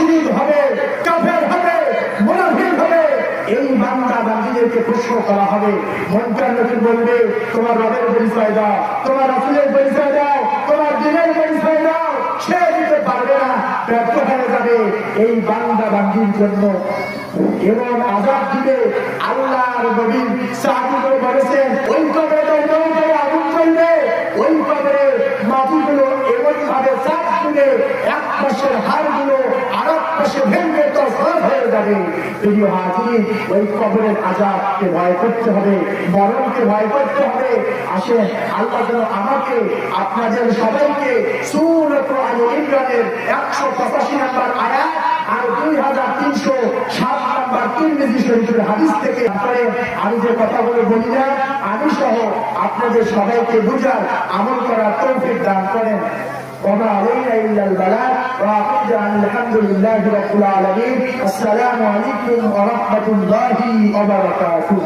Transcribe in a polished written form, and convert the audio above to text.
মুশরিক হবে, কাফের হবে, মুনাফিক হবে। এই বান্দা বান্দীদেরকে প্রশ্ন করা হবে। মুনকার নাকির বলবে, তোমার রবের পরিচয় দাও, তোমার রাসূলের পরিচয় দাও, তোমার দ্বীনের পরিচয় দাও। সে দিতে পারবে না, ব্যর্থ হয়ে যাবে এই বান্দা বান্দীর জন্য। এবং আযাব দিবে। আল্লাহর নবী সাহাবীদের বলেছেন, ওই কবরে আগুন জ্বলবে, ওই কবরে মাটিগুলো এমন ভাবে চাপ দিবে, এক পাশের হাড়গুলো আর এক পাশে ভেঙে তছনছ হয়ে যাবে। প্রিয় হাজির, ওই কবরের আযাবকে ভয় করতে হবে, মরণকে ভয় করতে হবে। আসেন, আল্লাহ যেন আমাকে আপনাদের সবাইকে সূরা আলে ইমরানের 185 নম্বর আয়াত আর 2307 নম্বর তিরমিজি শরীফের হাদিস থেকে আপনারা আমি যে কথাগুলো বলি না, আমি সহ আপনাদের সবাইকে বুঝার আমল করার তৌফিক দান করেন। وما علينا إلا البلاغ وأقول الحمد لله رب العالمين. السلام عليكم ورحمة الله وبركاته.